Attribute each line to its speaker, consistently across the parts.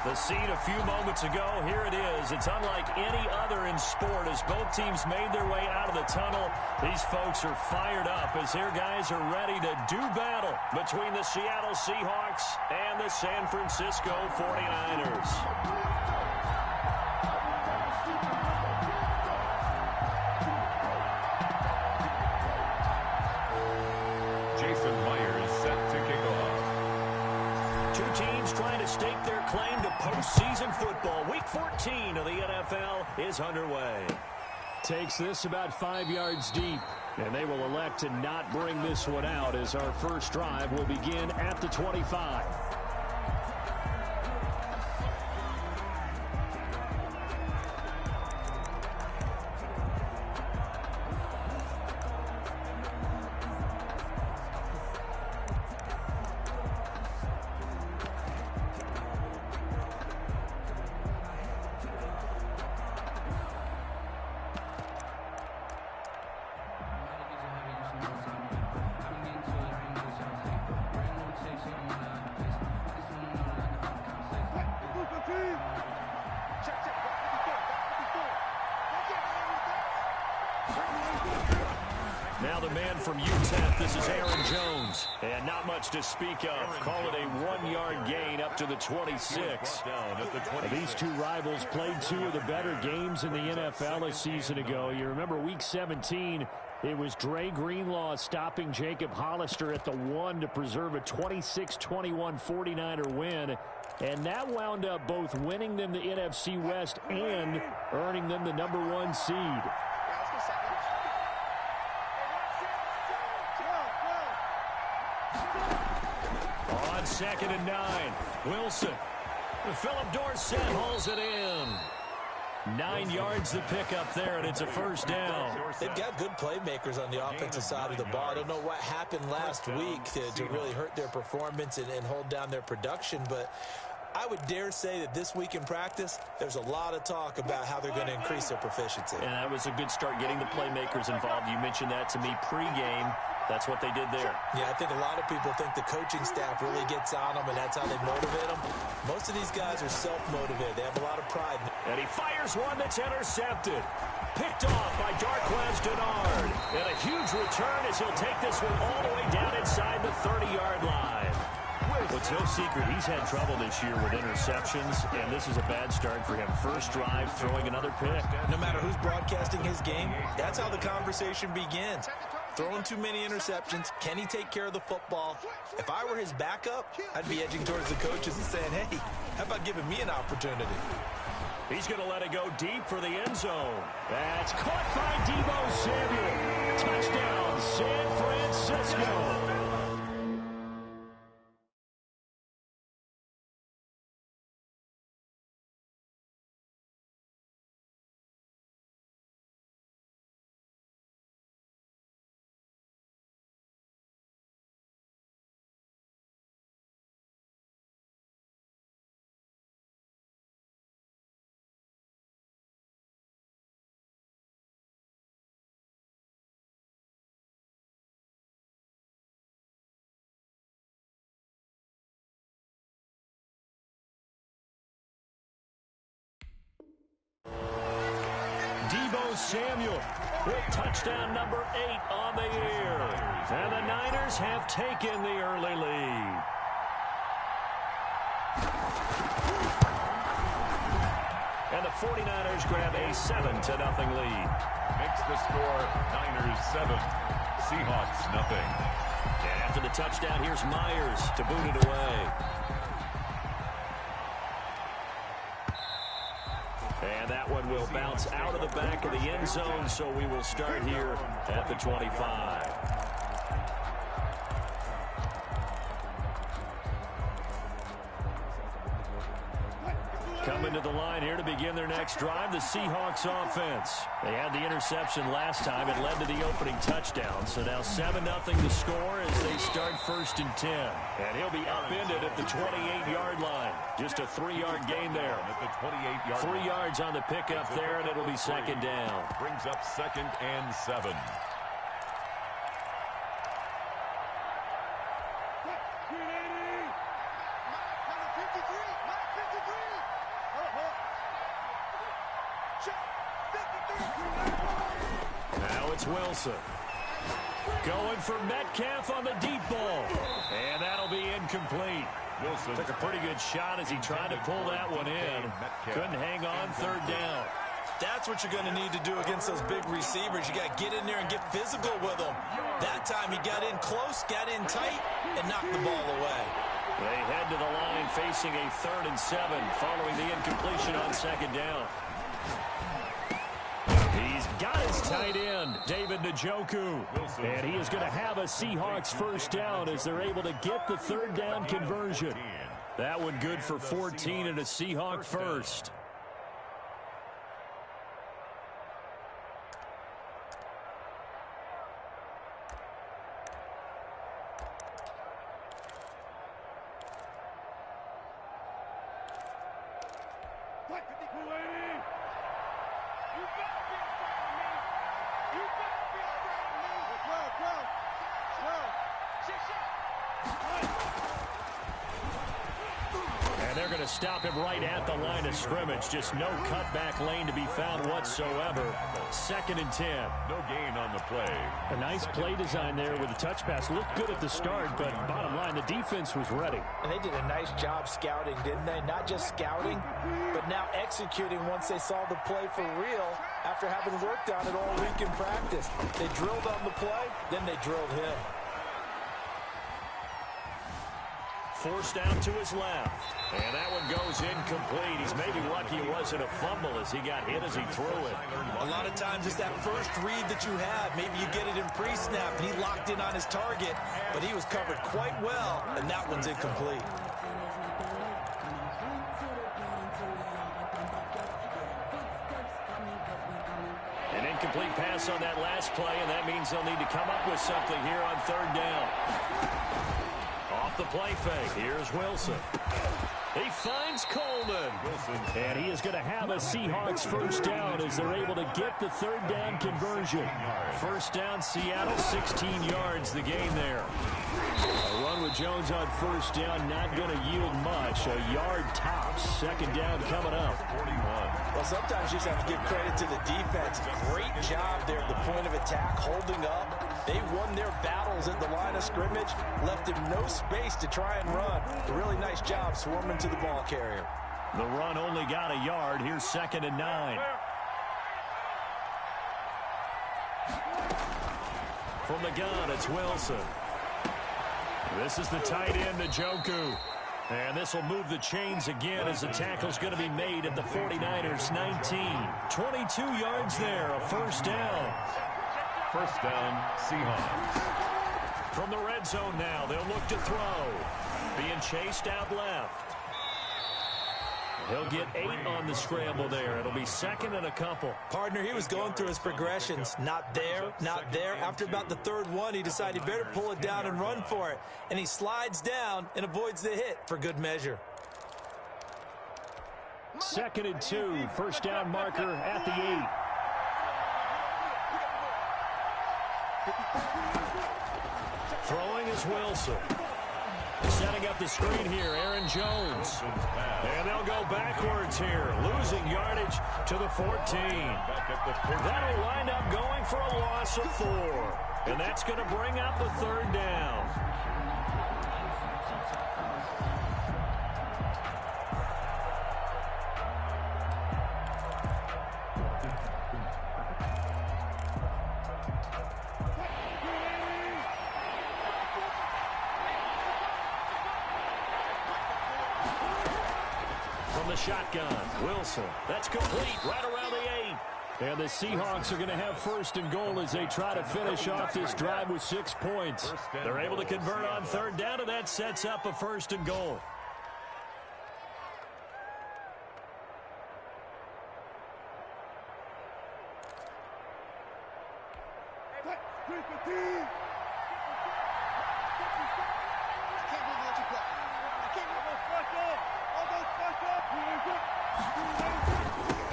Speaker 1: The scene a few moments ago, here it is. It's unlike any other in sport as both teams made their way out of the tunnel. These folks are fired up as their guys are ready to do battle between the Seattle Seahawks and the San Francisco 49ers. Trying to stake their claim to postseason football. Week 14 of the NFL is underway. Takes this about 5 yards deep, and they will elect to not bring this one out as our first drive will begin at the 25. Now the man from UTEP, this is Aaron Jones. And not much to speak of. Call it a 1-yard gain up to the 26. These two rivals played two of the better games in the NFL a season ago. You remember week 17, it was Dre Greenlaw stopping Jacob Hollister at the 1 to preserve a 26-21 49er win. And that wound up both winning them the NFC West and earning them the #1 seed. On 2nd and 9, Wilson. Philip Dorsett hauls it in. 9 yards to pick up there, and it's a first down.
Speaker 2: They've got good playmakers on the offensive side of the ball. I don't know what happened last week to really hurt their performance and hold down their production, but I would dare say that this week in practice, there's a lot of talk about how they're going to increase their proficiency.
Speaker 1: And that was a good start getting the playmakers involved. You mentioned that to me pregame. That's what they did there.
Speaker 2: Yeah, I think a lot of people think the coaching staff really gets on them, and that's how they motivate them. Most of these guys are self-motivated. They have a lot of pride.
Speaker 1: And he fires one that's intercepted. Picked off by Darquez Dennard. And a huge return as he'll take this one all the way down inside the 30-yard line. Well, it's no secret he's had trouble this year with interceptions, and this is a bad start for him. First drive, throwing another pick.
Speaker 2: No matter who's broadcasting his game, that's how the conversation begins. Throwing too many interceptions. Can he take care of the football? If I were his backup, I'd be edging towards the coaches and saying, hey, how about giving me an opportunity?
Speaker 1: He's going to let it go deep for the end zone. That's caught by Deebo Samuel. Touchdown, San Francisco. Deebo Samuel with touchdown number 8 on the year. And the Niners have taken the early lead. And the 49ers grab a 7-0 lead.
Speaker 3: Makes the score Niners 7, Seahawks nothing.
Speaker 1: And after the touchdown, here's Myers to boot it away. And that one will bounce out of the back of the end zone, so we will start here at the 25. Coming to the line here to begin their next drive, the Seahawks offense. They had the interception last time. It led to the opening touchdown. So now 7-0 to score as they start 1st and 10. And he'll be upended at the 28-yard line. Just a 3-yard gain there.
Speaker 3: At the 28-yard
Speaker 1: 3 yards on the pickup there, and it'll be 2nd down.
Speaker 3: Brings up 2nd and 7.
Speaker 1: Now it's Wilson. Going for Metcalf on the deep ball. And that'll be incomplete.
Speaker 3: Wilson
Speaker 1: took a pretty good shot as he tried to pull that one in. Couldn't hang on third down.
Speaker 2: That's what you're going to need to do against those big receivers. You got to get in there and get physical with them. That time he got in close, got in tight, and knocked the ball away.
Speaker 1: They head to the line facing a 3rd and 7 following the incompletion on 2nd down. He's got his tight end, David Njoku. And he is going to have a Seahawks first down as they're able to get the 3rd down conversion. That one good for 14 and a Seahawk first. And they're going to stop him right at the line of scrimmage. Just no cutback lane to be found whatsoever. 2nd and 10.
Speaker 3: No gain on the play.
Speaker 1: A nice play design there with a touch pass. Looked good at the start, but bottom line, the defense was ready.
Speaker 2: And they did a nice job scouting, didn't they? Not just scouting, but now executing once they saw the play for real after having worked on it all week in practice. They drilled on the play, then they drilled him.
Speaker 1: Forced out to his left. And that one goes incomplete. He's maybe lucky it wasn't a fumble as he got hit as he threw it.
Speaker 2: A lot of times it's that first read that you have. Maybe you get it in pre-snap and he locked in on his target, but he was covered quite well, and that one's incomplete.
Speaker 1: An incomplete pass on that last play, and that means they'll need to come up with something here on 3rd down. Off the play fake, here's Wilson. He finds Coleman. And he is going to have a Seahawks first down as they're able to get the 3rd down conversion. First down, Seattle, 16 yards the gain there. A run with Jones on first down, not going to yield much. A yard tops. 2nd down coming up.
Speaker 3: 41.
Speaker 2: Well, sometimes you just have to give credit to the defense. Great job there at the point of attack, holding up. They won their battles at the line of scrimmage, left him no space to try and run. A really nice job swarming to the ball carrier.
Speaker 1: The run only got a yard. Here's 2nd and 9. From the gun, it's Wilson. This is the tight end, Njoku. And this will move the chains again as the tackle's going to be made at the 49ers 19. 22 yards there, a first down.
Speaker 3: First down, Seahawks.
Speaker 1: From the red zone now, they'll look to throw. Being chased out left. He'll get 8 on the scramble there. It'll be 2nd and a couple.
Speaker 2: Partner, he was going through his progressions. Not there, not there. After about the 3rd one, he decided he better pull it down and run for it. And he slides down and avoids the hit for good measure.
Speaker 1: 2nd and 2. First down marker at the 8. Throwing is Wilson. Setting up the screen here, Aaron Jones. And they'll go backwards here, losing yardage to the 14. That'll wind up going for a loss of 4. And that's going to bring up the 3rd down. The shotgun, Wilson. That's complete right around the 8. And the Seahawks are going to have 1st and goal as they try to finish off this drive with 6 points. They're able to convert on 3rd down, and that sets up a 1st and goal.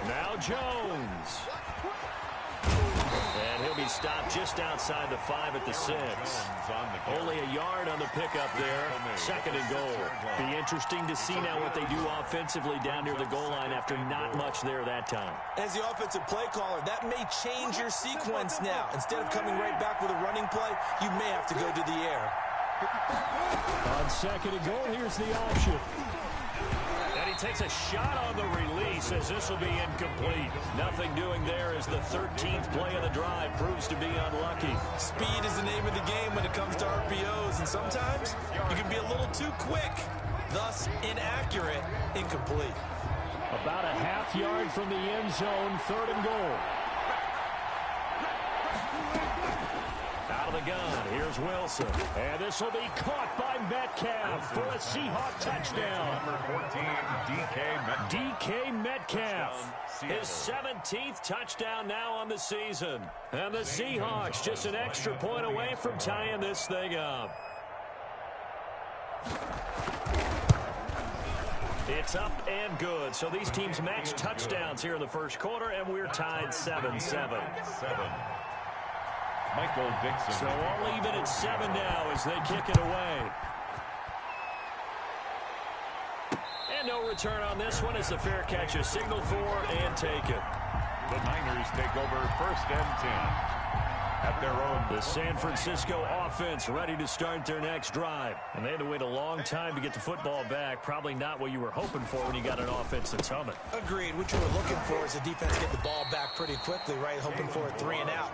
Speaker 1: Now Jones. And he'll be stopped just outside the 5 at the 6. Only a yard on the pickup there. 2nd and goal. Be interesting to see now what they do offensively down near the goal line after not much there that time.
Speaker 2: As the offensive play caller, that may change your sequence now. Instead of coming right back with a running play, you may have to go to the air.
Speaker 1: On 2nd and goal, here's the option. And he takes a shot on the release as this will be incomplete. Nothing doing there as the 13th play of the drive proves to be unlucky.
Speaker 2: Speed is the name of the game when it comes to RPOs, and sometimes you can be a little too quick. Thus, inaccurate, incomplete.
Speaker 1: About a half yard from the end zone, 3rd and goal. Out of the gun, here's Wilson. And this will be caught by Metcalf for a Seahawk touchdown.
Speaker 3: Number 14,
Speaker 1: DK Metcalf. His 17th touchdown now on the season. And the Seahawks just an extra point away from tying this thing up. It's up and good. So these teams match touchdowns here in the first quarter, and we're tied 7-7.
Speaker 3: Michael Dixon.
Speaker 1: So all even at 7 now as they kick it away. And no return on this one as the fair catch is signaled for and taken.
Speaker 3: The Niners take over 1st and 10. At their own.
Speaker 1: The San Francisco offense ready to start their next drive. And they had to wait a long time to get the football back. Probably not what you were hoping for when you got an offense that's humming.
Speaker 2: Agreed. What you were looking for is the defense get the ball back pretty quickly, right? Hoping for a 3 and out.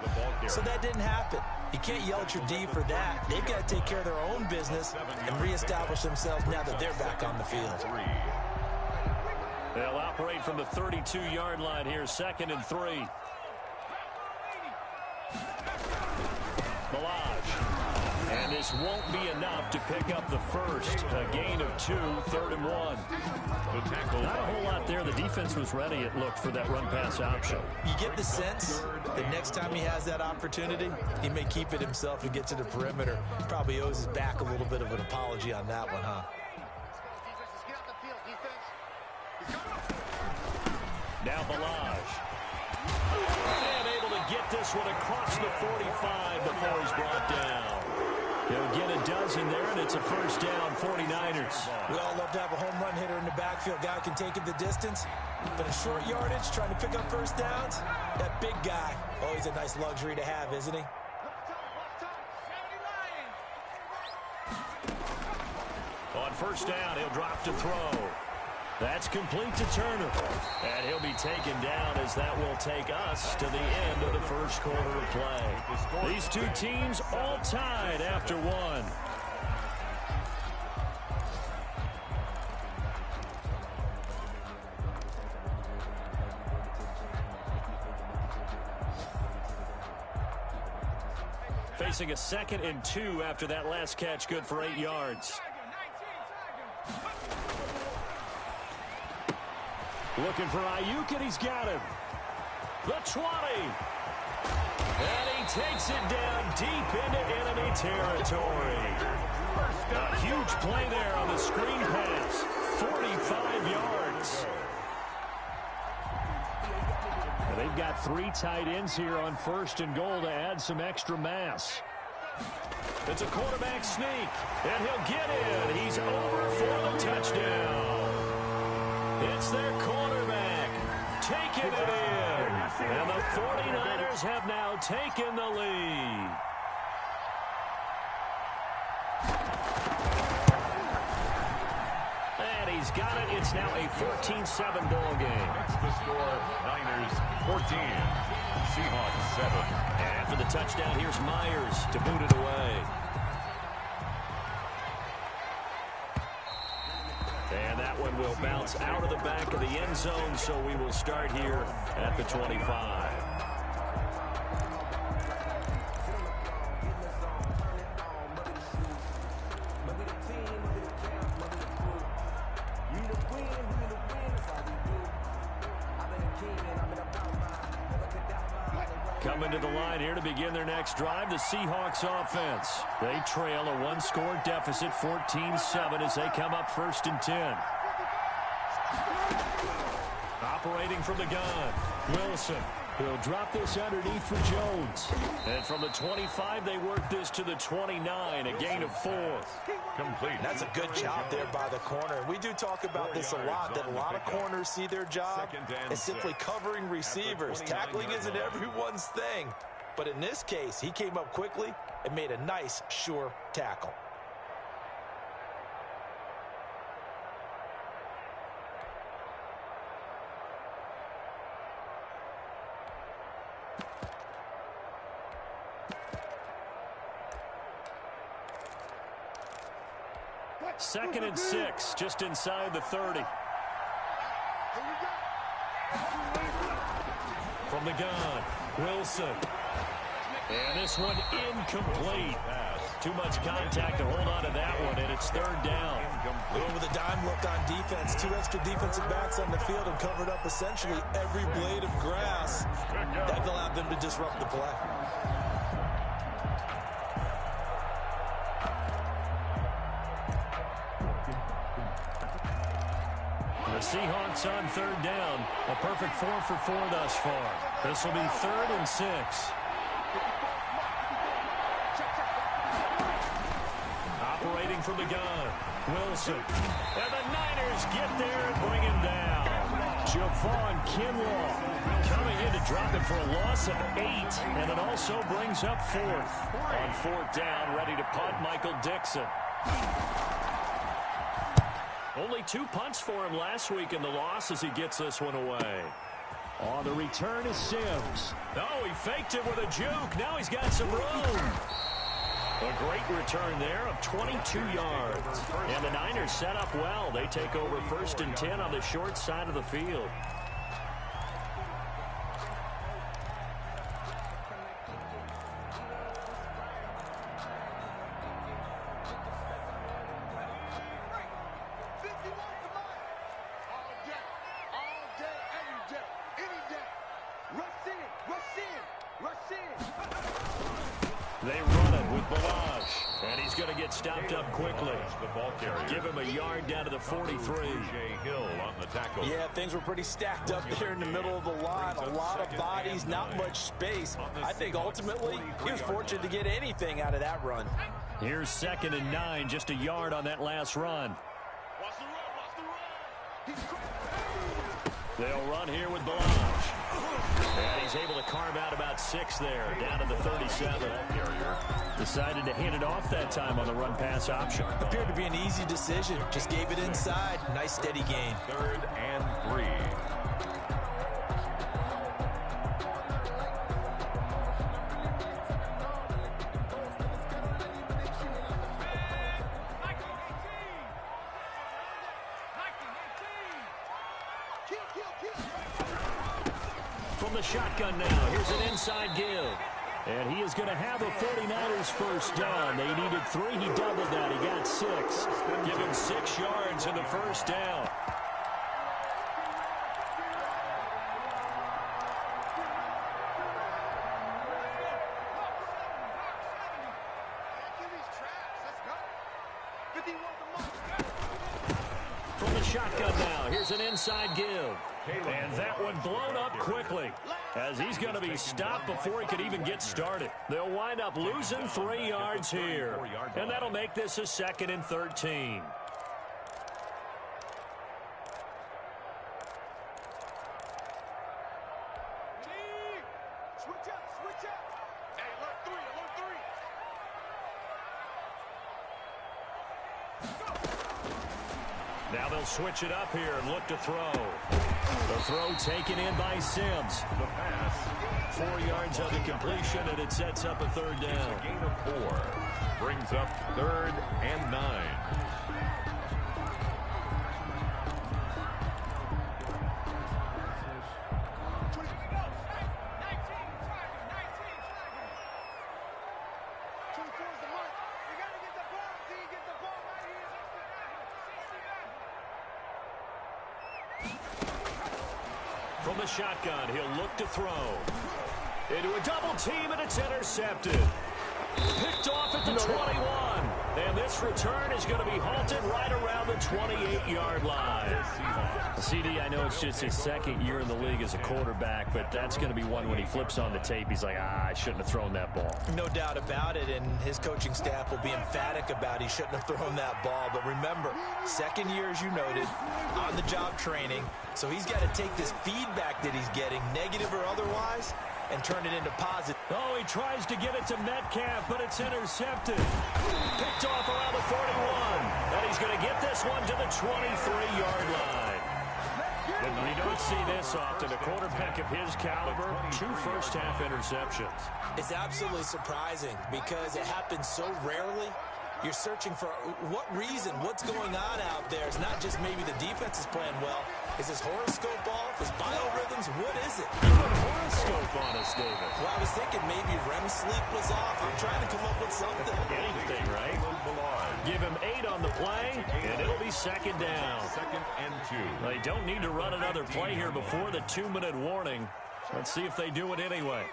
Speaker 2: So that didn't happen. You can't yell at your D for that. They've got to take care of their own business and reestablish themselves now that they're back on the field.
Speaker 1: They'll operate from the 32-yard line here, 2nd and 3. And this won't be enough to pick up the first. A gain of 2, 3rd and 1. Not a whole lot there. The defense was ready, it looked, for that run-pass option.
Speaker 2: You get the sense that next time he has that opportunity, he may keep it himself and get to the perimeter. Probably owes his back a little bit of an apology on that one, huh?
Speaker 1: Now Balaj. And able to get this one across the 45 before he's brought down. He'll get a dozen there, and it's a 1st down, 49ers.
Speaker 2: We all love to have a home run hitter in the backfield. Guy can take it the distance. But in short yardage, trying to pick up 1st downs, that big guy, always a nice luxury to have, isn't he?
Speaker 1: On 1st down, he'll drop to throw. That's complete to Turner. And he'll be taken down as that will take us to the end of the first quarter of play. These two teams all tied after 1. Facing a 2nd and 2 after that last catch, good for 8 yards. Looking for Ayuk, and he's got him. The 20. And he takes it down deep into enemy territory. A huge play there on the screen pass. 45 yards. And they've got 3 tight ends here on 1st and goal to add some extra mass. It's a quarterback sneak, and he'll get in. He's over for the touchdown. It's their quarterback taking it in. And the 49ers have now taken the lead. And he's got it. It's now a 14-7 ball game.
Speaker 3: That's the score. Niners 14. Seahawks 7.
Speaker 1: And after the touchdown, here's Myers to boot it away. And that one will bounce out of the back of the end zone, so we will start here at the 25. Coming to the line here to begin their next drive, the Seahawks offense. They trail a 1-score deficit, 14-7, as they come up 1st and 10. Operating from the gun, Wilson. He'll drop this underneath for Jones. And from the 25, they work this to the 29, a gain of 4.
Speaker 3: Complete.
Speaker 2: That's a good job there by the corner. We do talk about this a lot, that a lot of corners see their job as simply covering receivers. Tackling isn't everyone's thing. But in this case, he came up quickly and made a nice, sure tackle.
Speaker 1: Second and 6, just inside the 30. From the gun, Wilson. And this one incomplete. Too much contact to hold on to that one, and it's third down.
Speaker 2: Going with a dime look on defense. 2 extra defensive backs on the field and covered up essentially every blade of grass. That allowed them to disrupt the play.
Speaker 1: The Seahawks on third down. A perfect 4 for 4 thus far. This will be 3rd and 6. Operating from the gun, Wilson. And the Niners get there and bring him down. Javon Kinlaw coming in to drop him for a loss of 8. And it also brings up 4th. On 4th down, ready to punt, Michael Dixon. Only 2 punts for him last week in the loss as he gets this one away. On the return is Sims. Oh, he faked it with a juke. Now he's got some room. A great return there of 22 yards. And the Niners set up well. They take over 1st and 10 on the short side of the field. They run it with Balaj, and he's going to get stopped up quickly. Give him a yard down to the 43.
Speaker 2: Yeah, things were pretty stacked up there in the middle of the line. A lot of bodies, not much space. I think ultimately he was fortunate to get anything out of that run.
Speaker 1: Here's 2nd and 9, just a yard on that last run. They'll run here with Balaj. And he's able to carve out about 6 there, down to the 37. Decided to hand it off that time on the run-pass option.
Speaker 2: Appeared to be an easy decision. Just gave it inside. Nice, steady gain.
Speaker 3: 3rd and 3.
Speaker 1: From the shotgun now, here's an inside give. And he is going to have a 49ers first down. They needed 3, he doubled that, he got 6. Give him 6 yards in the first down. From the shotgun now, here's an inside give. And that one blown up quickly as he's going to be stopped before he could even get started. They'll wind up losing 3 yards here. And that'll make this a 2nd and 13. Now they'll switch it up here and look to throw. The throw taken in by Sims.
Speaker 3: The pass.
Speaker 1: 4 yards on the completion, and it sets up a 3rd down.
Speaker 3: A gain of 4. Brings up 3rd and 9.
Speaker 1: From the shotgun, he'll look to throw. Into a double team, and it's intercepted. Picked off at the 21. And And this return is going to be halted right around the 28-yard line. CD, I know it's just his second year in the league as a quarterback, but that's going to be one when he flips on the tape. He's like, I shouldn't have thrown that ball.
Speaker 2: No doubt about it, and his coaching staff will be emphatic about he shouldn't have thrown that ball. But remember, second year, as you noted, on-the-job training. So he's got to take this feedback that he's getting, negative or otherwise, and turn it into positive.
Speaker 1: Oh, he tries to get it to Metcalf, but it's intercepted. Picked off around the 41. And he's going to get this one to the 23-yard line. We don't see this often. A quarterback of his caliber, 2 first-half interceptions.
Speaker 2: It's absolutely surprising because it happens so rarely. You're searching for what reason, what's going on out there. It's not just maybe the defense is playing well. Is his horoscope off? His biorhythms? What is it?
Speaker 1: You put a horoscope on us, David.
Speaker 2: Well, I was thinking maybe REM sleep was off. I'm trying to come up with something.
Speaker 1: Anything, right? Give him 8 on the play, and it'll be second down.
Speaker 3: Second and 2.
Speaker 1: They don't need to run another play here before the 2-minute warning. Let's see if they do it anyway.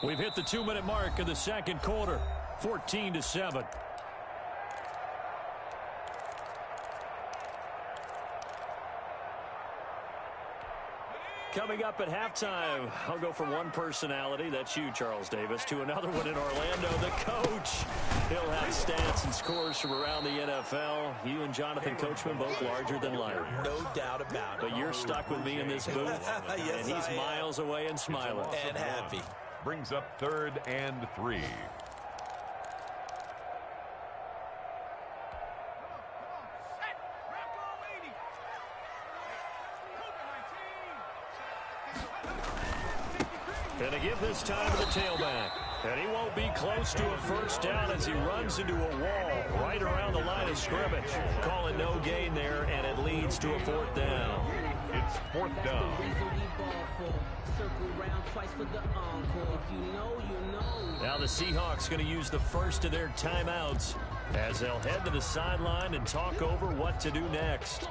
Speaker 1: We've hit the 2-minute mark of the second quarter, 14-7. Coming up at halftime, I'll go from one personality, that's you, Charles Davis, to another one in Orlando, the coach. He'll have stats and scores from around the NFL. You and Jonathan Coachman both larger than life.
Speaker 2: No doubt about it.
Speaker 1: But you're stuck with me in this booth,
Speaker 2: yes,
Speaker 1: and he's miles away and smiling.
Speaker 2: And happy.
Speaker 3: Brings up 3rd and 3.
Speaker 1: Gonna give this time to the tailback. And he won't be close to a first down as he runs into a wall right around the line of scrimmage. Calling no gain there, and it leads to a 4th down.
Speaker 3: It's 4th down.
Speaker 1: Now the Seahawks going to use the first of their timeouts as they'll head to the sideline and talk over what to do next.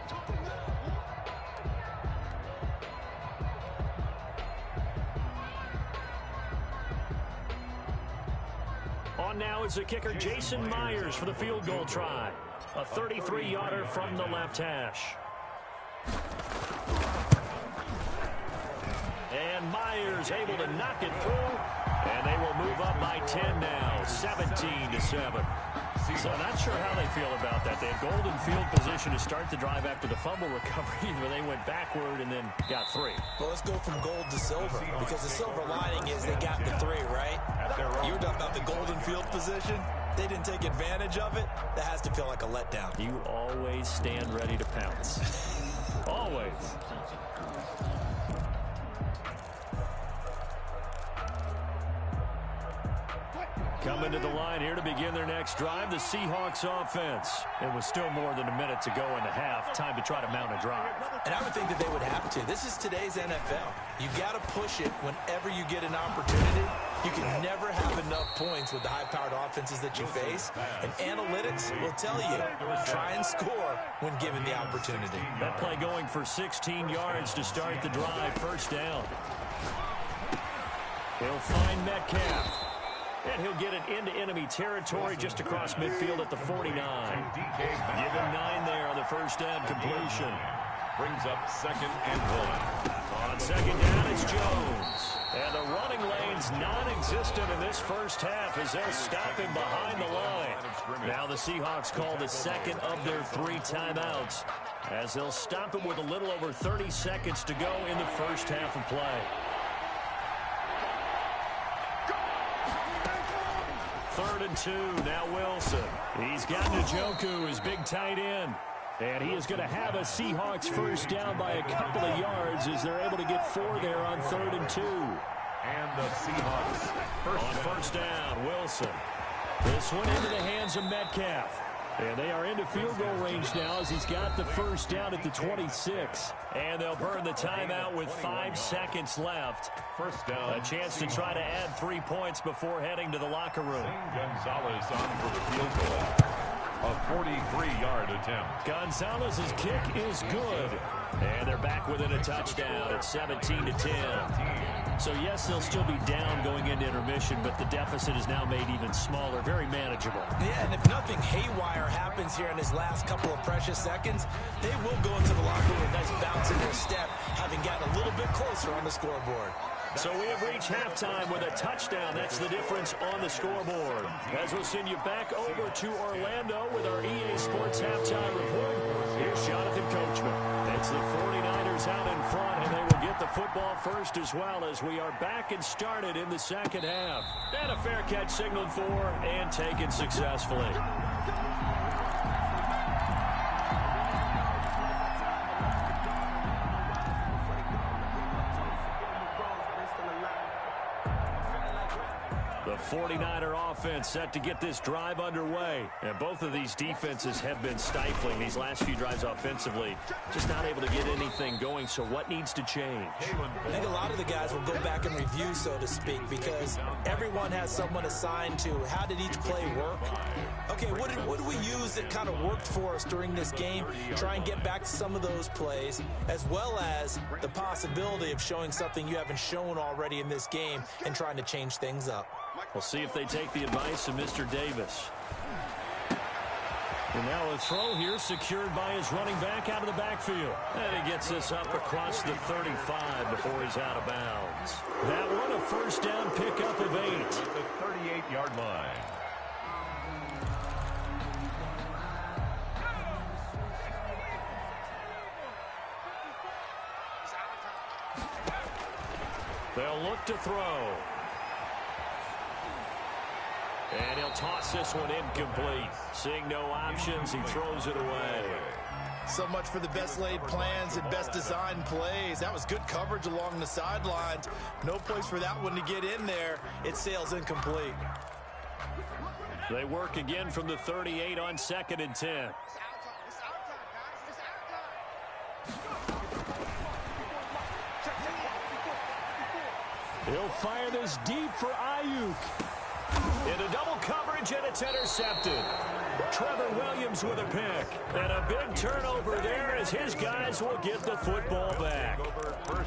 Speaker 1: On now is the kicker Jason Myers for the field goal try. A 33-yarder from the left hash. And Myers able to knock it through. And they will move up by 10 now, 17-7. So not sure how they feel about that. They had golden field position to start the drive after the fumble recovery, where they went backward and then got 3.
Speaker 2: Well, let's go from gold to silver, because the silver lining is they got the 3, right? You were talking about the golden field position. They didn't take advantage of it. That has to feel like a letdown.
Speaker 1: You always stand ready to pounce. Always. Coming to the line here to begin their next drive, the Seahawks offense. It was still more than a minute to go in the half. Time to try to mount a drive.
Speaker 2: And I would think that they would have to. This is today's NFL. You got to push it whenever you get an opportunity. You can never have enough points with the high-powered offenses that you face. And analytics will tell you, try and score when given the opportunity.
Speaker 1: That play going for 16 yards to start the drive. First down. He'll find Metcalf. And he'll get it into enemy territory just across midfield at the 49. Give him 9 there on the first down completion.
Speaker 3: Brings up 2nd and 1.
Speaker 1: On second down, it's Jones. And the running lane's non-existent in this first half as they'll stop him behind the line. Now the Seahawks call the second of their 3 timeouts as they'll stop him with a little over 30 seconds to go in the first half of play. 3rd and 2, now Wilson. He's got Njoku, his big tight end. And he is going to have a Seahawks first down by a couple of yards as they're able to get 4 there on 3rd and 2.
Speaker 3: And the Seahawks
Speaker 1: first down, Wilson. This one into the hands of Metcalf. And they are into field goal range now as he's got the first down at the 26. And they'll burn the timeout with 5 seconds left.
Speaker 3: First down.
Speaker 1: A chance to try to add 3 points before heading to the locker room.
Speaker 3: Gonzalez on for the field goal. A 43-yard attempt.
Speaker 1: Gonzalez's kick is good. And they're back within a touchdown at 17-10. So, yes, they'll still be down going into intermission, but the deficit is now made even smaller, very manageable.
Speaker 2: Yeah, and if nothing haywire happens here in his last couple of precious seconds, they will go into the locker room with a nice bounce in their step, having gotten a little bit closer on the scoreboard.
Speaker 1: So we have reached halftime with a touchdown. That's the difference on the scoreboard. As we'll send you back over to Orlando with our EA Sports Halftime Report, here's Jonathan Coachman. It's the 49ers out in front, and they will get the football first as well as we are back and started in the second half. And a fair catch signaled for and taken successfully. The 49er offense set to get this drive underway. And both of these defenses have been stifling these last few drives offensively. Just not able to get anything going. So what needs to change?
Speaker 2: I think a lot of the guys will go back and review, so to speak, because everyone has someone assigned to how did each play work. Okay, what did we use that kind of worked for us during this game? Try and get back to some of those plays, as well as the possibility of showing something you haven't shown already in this game and trying to change things up.
Speaker 1: We'll see if they take the advice of Mr. Davis. And now a throw here secured by his running back out of the backfield. And he gets this up across the 35 before he's out of bounds. That one a first down pickup of 8.
Speaker 3: At the 38-yard line.
Speaker 1: They'll look to throw. And he'll toss this one incomplete. Seeing no options, he throws it away.
Speaker 2: So much for the best laid plans and best designed plays. That was good coverage along the sidelines. No place for that one to get in there. It sails incomplete.
Speaker 1: They work again from the 38 on 2nd and 10. He'll fire this deep for Ayuk. Into double coverage, and it's intercepted. Trevor Williams with a pick. And a big turnover there as his guys will get the football back.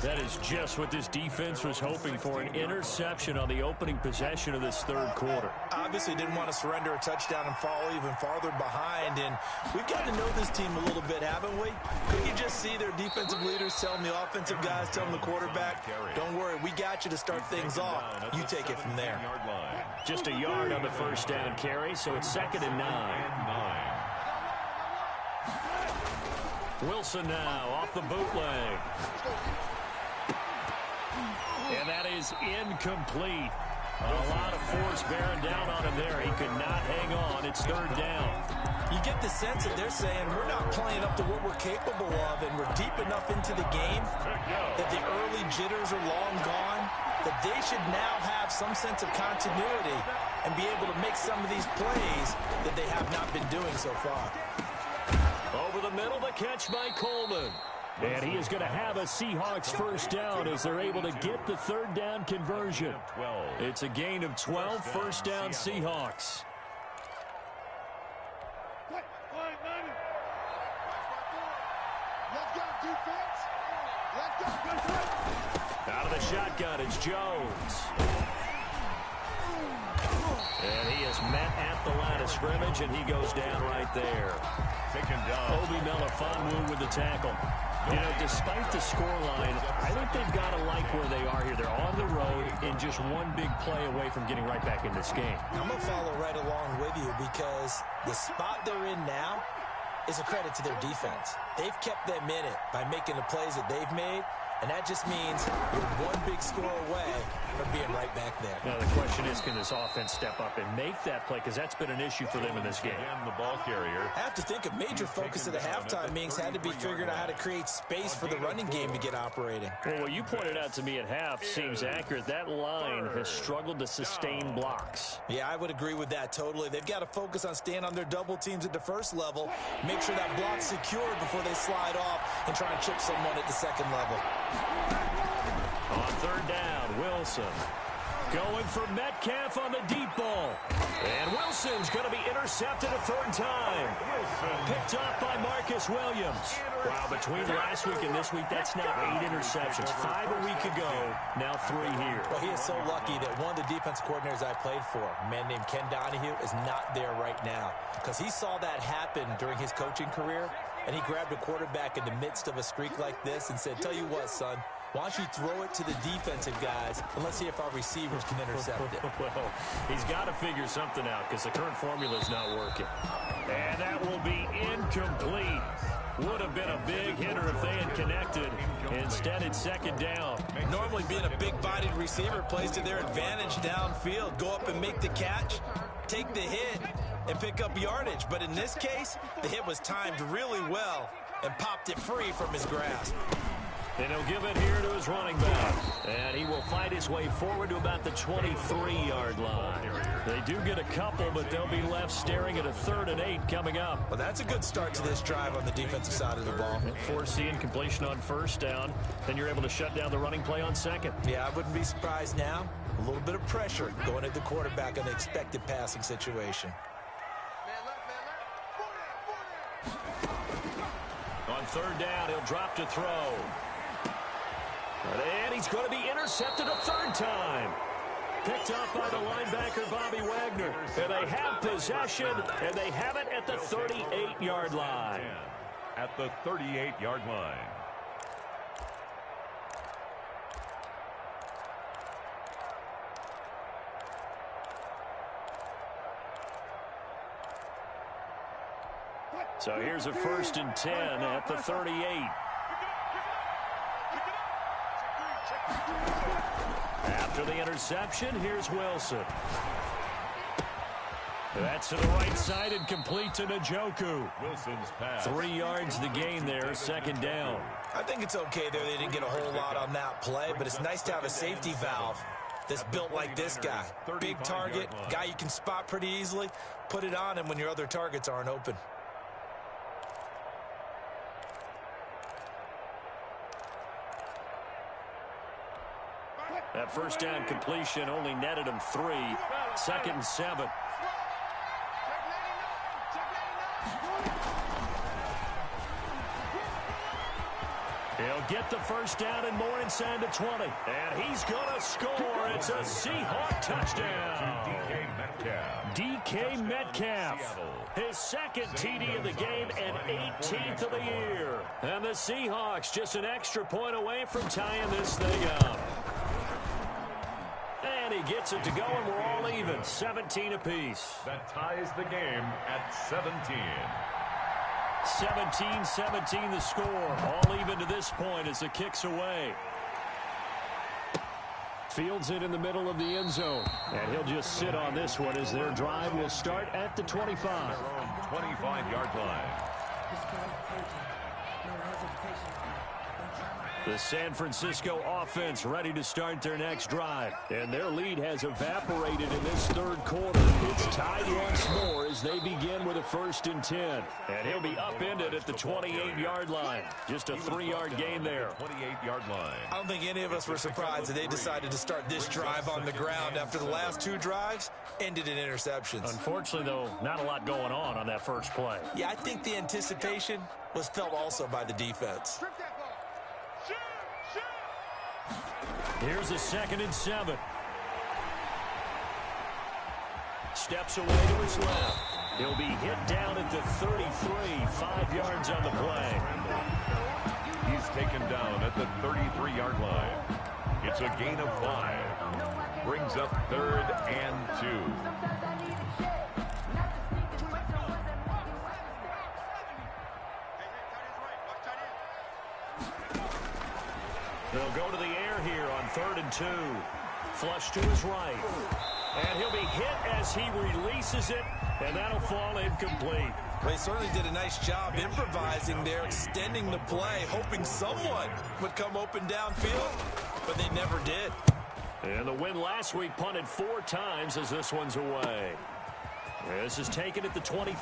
Speaker 1: That is just what this defense was hoping for, an interception on the opening possession of this third quarter.
Speaker 2: Obviously didn't want to surrender a touchdown and fall even farther behind. And we've got to know this team a little bit, haven't we? Could you just see their defensive leaders telling the offensive guys, telling the quarterback, don't worry, we got you to start things off. You take it from there.
Speaker 1: Just a yard on the first down carry, so it's 2nd and 9. Wilson now off the bootleg. And that is incomplete. A lot of force bearing down on him there. He could not hang on. It's 3rd down.
Speaker 2: You get the sense that they're saying we're not playing up to what we're capable of, and we're deep enough into the game that the early jitters are long gone, that they should now have some sense of continuity and be able to make some of these plays that they have not been doing so far.
Speaker 1: Over the middle, the catch by Coleman. And he is going to have a Seahawks first down as they're able to get the 3rd down conversion. It's a gain of 12, first down Seahawks. Out of the shotgun, it's Jones. And he is met at the line of scrimmage, and he goes down right there.
Speaker 3: Taken down.
Speaker 1: Obi Melifonwu with the tackle. You know, despite the scoreline, I think they've got to like where they are here. They're on the road and just one big play away from getting right back in this game.
Speaker 2: I'm going to follow right along with you because the spot they're in now is a credit to their defense. They've kept them in it by making the plays that they've made, and that just means you're one big score away from being right back there.
Speaker 1: Now, the question is, can this offense step up and make that play? Because that's been an issue for them in this game.
Speaker 3: Again, the ball carrier.
Speaker 2: I have to think a major focus of the halftime meetings had to be figuring out how to create space for the running game to get operating.
Speaker 1: Well, what you pointed out to me at half seems accurate. That line has struggled to sustain blocks.
Speaker 2: Yeah, I would agree with that totally. They've got to focus on staying on their double teams at the first level, make sure that block's secured before they slide off and try and chip someone at the second level.
Speaker 1: On 3rd down, Wilson. Going for Metcalf on the deep ball. And Wilson's going to be intercepted a third time. Picked off by Marcus Williams. Wow, between last week and this week, that's now 8 interceptions. 5 a week ago, now 3 here.
Speaker 2: Well, he is so lucky that one of the defense coordinators I played for, a man named Ken Donahue, is not there right now. Because he saw that happen during his coaching career, and he grabbed a quarterback in the midst of a streak like this and said, tell you what, son, why don't you throw it to the defensive guys, and let's see if our receivers can intercept it.
Speaker 1: Well, he's got to figure something out because the current formula is not working. And that will be incomplete. Would have been a big hitter if they had connected. Instead, it's second down.
Speaker 2: Normally, being a big-bodied receiver plays to their advantage downfield. Go up and make the catch, take the hit, and pick up yardage. But in this case, the hit was timed really well and popped it free from his grasp.
Speaker 1: And he'll give it here to his running back. And he will fight his way forward to about the 23-yard line. They do get a couple, but they'll be left staring at a 3rd and 8 coming up.
Speaker 2: Well, that's a good start to this drive on the defensive side of the ball.
Speaker 1: Foreseeing completion on first down. Then you're able to shut down the running play on second.
Speaker 2: Yeah, I wouldn't be surprised now. A little bit of pressure going at the quarterback in the expected passing situation.
Speaker 1: On 3rd down, he'll drop to throw. And he's going to be intercepted a 3rd time. Picked off by the linebacker, Bobby Wagner. And they have possession, and they have it at the 38-yard line.
Speaker 3: At the 38-yard line.
Speaker 1: So here's a 1st and 10 at the 38. After the interception, here's Wilson. That's to the right side and complete to Njoku.
Speaker 3: Wilson's pass.
Speaker 1: 3 yards the gain there, 2nd down.
Speaker 2: I think it's okay there. They didn't get a whole lot on that play, but it's nice to have a safety valve that's built like this guy. Big target, guy you can spot pretty easily. Put it on him when your other targets aren't open.
Speaker 1: That 1st down completion only netted him 3. 2nd and 7. He'll get the 1st down and more inside the 20. And he's going to score. It's a Seahawk touchdown. DK Metcalf. His 2nd TD of the game and 18th of the year. And the Seahawks just an extra point away from tying this thing up. And he gets it to go, and we're all even, 17 apiece.
Speaker 3: That ties the game at 17.
Speaker 1: 17-17 the score. All even to this point as the kick's away. Fields it in the middle of the end zone. And he'll just sit on this one as their drive will start at the 25.
Speaker 3: 25-yard line.
Speaker 1: The San Francisco offense ready to start their next drive. And their lead has evaporated in this 3rd quarter. It's tied once more as they begin with a 1st and 10. And he'll be upended at the 28-yard line. Just a 3-yard gain there.
Speaker 3: 28-yard line.
Speaker 2: I don't think any of us were surprised that they decided to start this drive on the ground after the last 2 drives ended in interceptions.
Speaker 1: Unfortunately, though, not a lot going on that first play.
Speaker 2: Yeah, I think the anticipation was felt also by the defense.
Speaker 1: Here's a 2nd and 7. Steps away to his left. He'll be hit down at the 33, 5 yards on the play.
Speaker 3: He's taken down at the 33-yard line. It's a gain of 5. Brings up 3rd and 2.
Speaker 1: They'll go to the air here on 3rd and 2. Flush to his right. And he'll be hit as he releases it, and that'll fall incomplete.
Speaker 2: Well, he certainly did a nice job improvising there, extending the play, hoping someone would come open downfield, but they never did.
Speaker 1: And the win last week punted 4 times as this one's away. This is taken at the 23.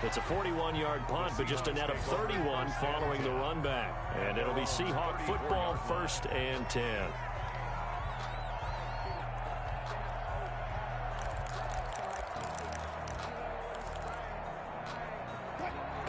Speaker 1: It's a 41-yard punt, but just a net of 31 following the run back. And it'll be Seahawk football 1st and 10.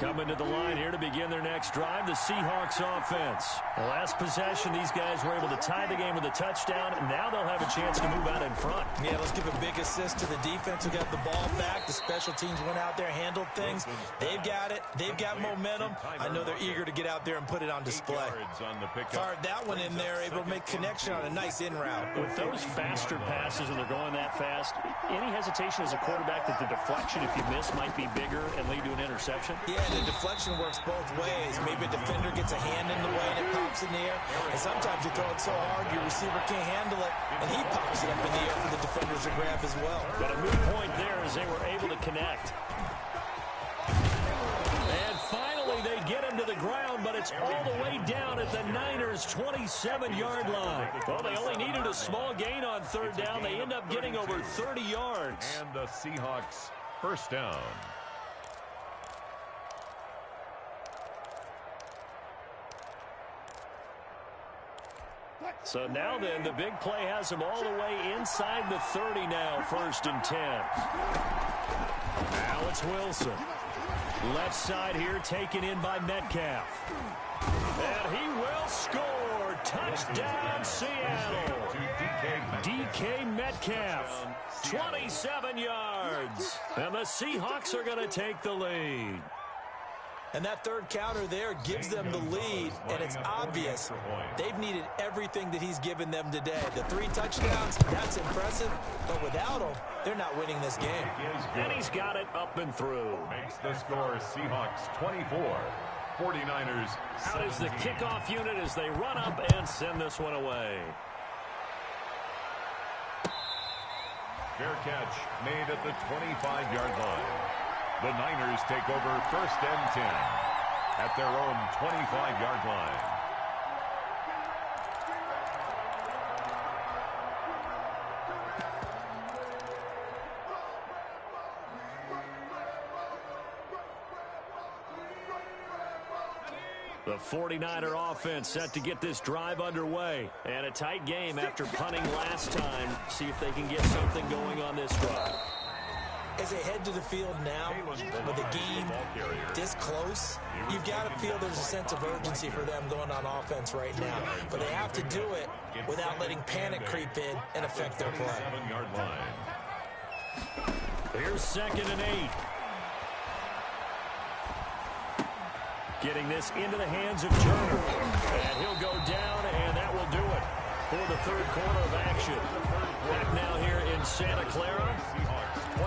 Speaker 1: Coming to the line here to begin their next drive, the Seahawks offense. The last possession, these guys were able to tie the game with a touchdown, and now they'll have a chance to move out in front.
Speaker 2: Yeah, let's give a big assist to the defense who got the ball back. The special teams went out there, handled things. They've got it. They've got momentum. I know they're eager to get out there and put it on display. Fired that one in there, able to make connection on a nice in route.
Speaker 1: With those faster passes and they're going that fast, any hesitation as a quarterback that the deflection, if you miss, might be bigger and lead to an interception?
Speaker 2: Yeah, the deflection works both ways. Maybe a defender gets a hand in the way and it pops in the air. And sometimes you throw it so hard your receiver can't handle it, and he pops it up in the air for the defenders to grab as well.
Speaker 1: But a moot point there as they were able to connect. And finally they get him to the ground, but it's all the way down at the Niners' 27-yard line. Well, they only needed a small gain on third down. They end up getting over 30 yards.
Speaker 3: And the Seahawks first down.
Speaker 1: So now then, the big play has him all the way inside the 30 now, 1st and 10. Now it's Wilson. Left side here taken in by Metcalf. And he will score. Touchdown, Seattle. DK Metcalf, 27 yards. And the Seahawks are going to take the lead.
Speaker 2: And that third counter there gives them the lead, and it's obvious they've needed everything that he's given them today. The 3 touchdowns, that's impressive, but without him, they're not winning this game.
Speaker 1: And he's got it up and through.
Speaker 3: Makes the score Seahawks 24, 49ers.
Speaker 1: Out is the kickoff unit as they run up and send this one away.
Speaker 3: Fair catch made at the 25-yard line. The Niners take over 1st and 10 at their own 25-yard line.
Speaker 1: The 49er offense set to get this drive underway. And a tight game after punting last time. See if they can get something going on this drive.
Speaker 2: As they head to the field now, with the game this close, you've got to feel there's a sense of urgency for them going on offense right now. But they have to do it without letting panic creep in and affect their play.
Speaker 3: 7-yard line.
Speaker 1: Here's 2nd and 8. Getting this into the hands of Turner. And he'll go down, and that will do it for the 3rd quarter of action. Back now here in Santa Clara.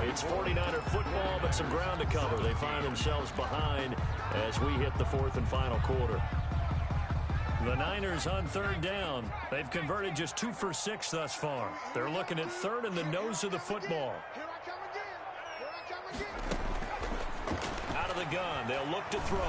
Speaker 1: It's 49er football, but some ground to cover. They find themselves behind as we hit the 4th and final quarter. The Niners on 3rd down. They've converted just 2 for 6 thus far. They're looking at 3rd and the nose of the football. Out of the gun. They'll look to throw.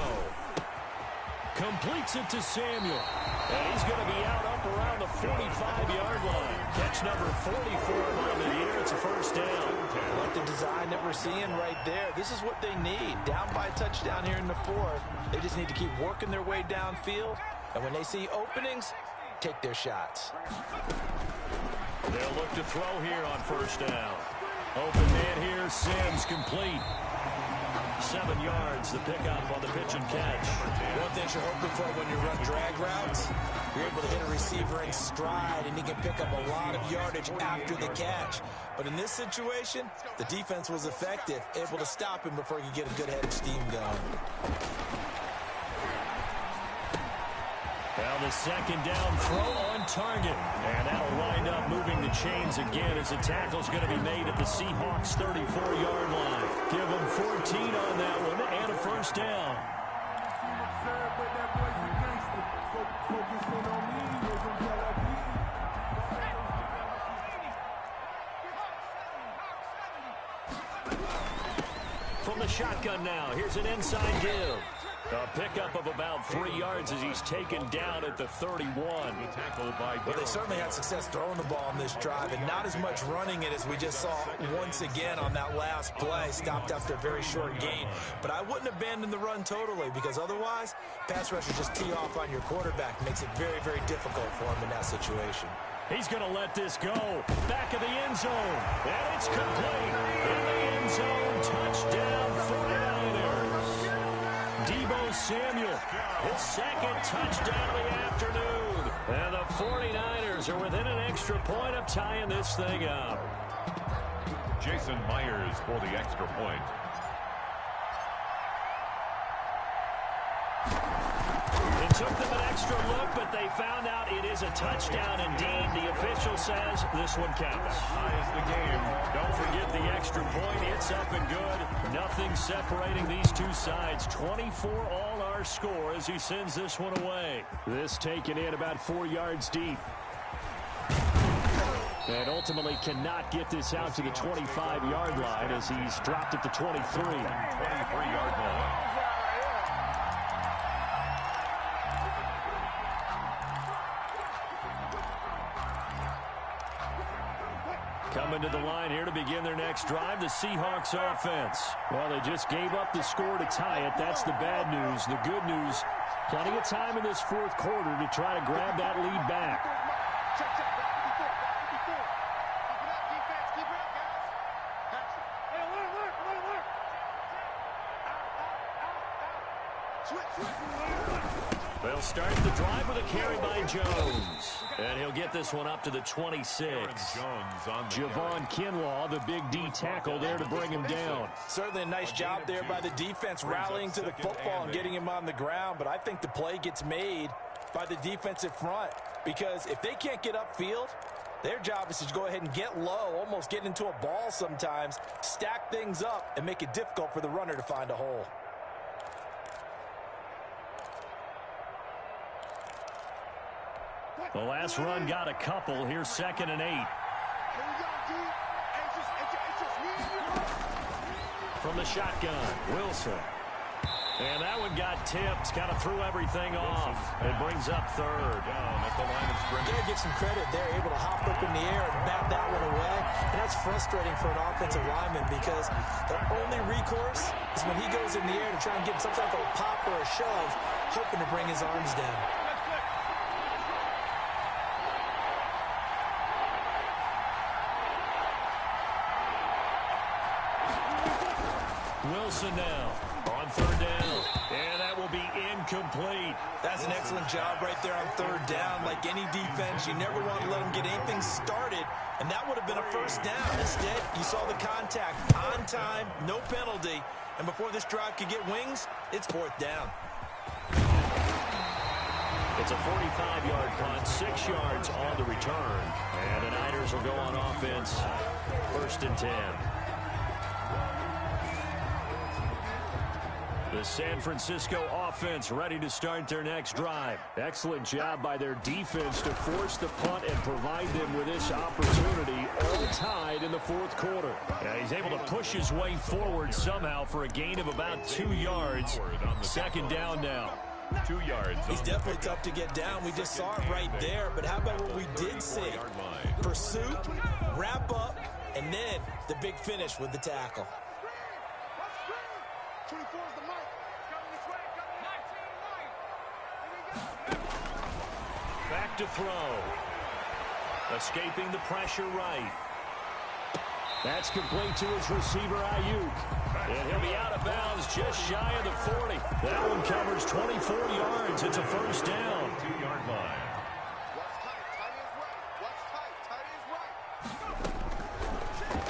Speaker 1: Completes it to Samuel. And he's going to be out up around the 45-yard line. Catch number 44 on the year. It's a 1st down.
Speaker 2: I like the design that we're seeing right there. This is what they need. Down by a touchdown here in the 4th. They just need to keep working their way downfield. And when they see openings, take their shots.
Speaker 1: They'll look to throw here on 1st down. Open man here. Sims complete. 7 yards, the pickup on the pitch and catch.
Speaker 2: One thing you're hoping for when you run drag routes, you're able to hit a receiver in stride, and he can pick up a lot of yardage after the catch. But in this situation, the defense was effective, able to stop him before he could get a good head of steam going.
Speaker 1: Well, the 2nd down throw on target. And that'll wind up moving the chains again as the tackle's going to be made at the Seahawks' 34-yard line. Give them 14 on that one and a 1st down. From the shotgun now, here's an inside give. A pickup of about 3 yards as he's taken down at the 31.
Speaker 2: Well, they certainly had success throwing the ball on this drive, and not as much running it as we just saw once again on that last play. Stopped after a very short gain. But I wouldn't abandon the run totally, because otherwise, pass rushers just tee off on your quarterback. Makes it very, very difficult for him in that situation.
Speaker 1: He's going to let this go. Back of the end zone. And it's complete. In the end zone. Touchdown 49ers. Deebo Samuel, his second touchdown of the afternoon. And the 49ers are within an extra point of tying this thing up.
Speaker 3: Jason Myers for the extra point.
Speaker 1: It took them an extra look, but they found out it is a touchdown indeed. The official says this one counts.
Speaker 3: Ties the game.
Speaker 1: Don't forget the extra point. It's up and good. Nothing separating these two sides. 24 all our score as he sends this one away. This taken in about 4 yards deep. And ultimately cannot get this out to the 25-yard line as he's dropped at the 23.
Speaker 3: 23-yard line.
Speaker 1: Coming to the line here to begin their next drive, the Seahawks offense. Well, they just gave up the score to tie it. That's the bad news. The good news, plenty of time in this fourth quarter to try to grab that lead back. They'll start the drive with a carry by Jones. And he'll get this one up to the 26. Javon Kinlaw, the big D tackle there to bring him down.
Speaker 2: Certainly a nice job there by the defense rallying to the football and getting him on the ground. But I think the play gets made by the defensive front because if they can't get upfield, their job is to go ahead and get low, almost get into a ball sometimes, stack things up, and make it difficult for the runner to find a hole.
Speaker 1: The last run got a couple. Here's 2nd and 8. From the shotgun, Wilson. And that one got tipped, kind of threw everything off. It brings up 3rd.
Speaker 3: Down at the line of scrimmage.
Speaker 2: Gotta give some credit. They're able to hop up in the air and bat that one away. And that's frustrating for an offensive lineman because their only recourse is when he goes in the air to try and get some type of a pop or a shove, hoping to bring his arms down.
Speaker 1: Wilson now on 3rd down. And that will be incomplete.
Speaker 2: That's an excellent job right there on 3rd down. Like any defense, you never want to let them get anything started, and that would have been a 1st down. Instead, you saw the contact on time, no penalty, and before this drive could get wings, it's 4th down.
Speaker 1: It's a 45-yard punt, 6 yards on the return. And the Niners will go on offense, 1st and 10. The San Francisco offense ready to start their next drive. Excellent job by their defense to force the punt and provide them with this opportunity, all tied in the 4th quarter. Yeah, he's able to push his way forward somehow for a gain of about 2 yards. 2nd down now.
Speaker 3: 2 yards.
Speaker 2: He's definitely tough to get down. We just saw it right there. But how about what we did see? Pursuit, wrap up, and then the big finish with the tackle.
Speaker 1: Back to throw. Escaping the pressure right. That's complete to his receiver, Ayuk. And he'll be out of bounds just shy of the 40. That one covers 24 yards. It's a 1st down.
Speaker 3: 2-yard line.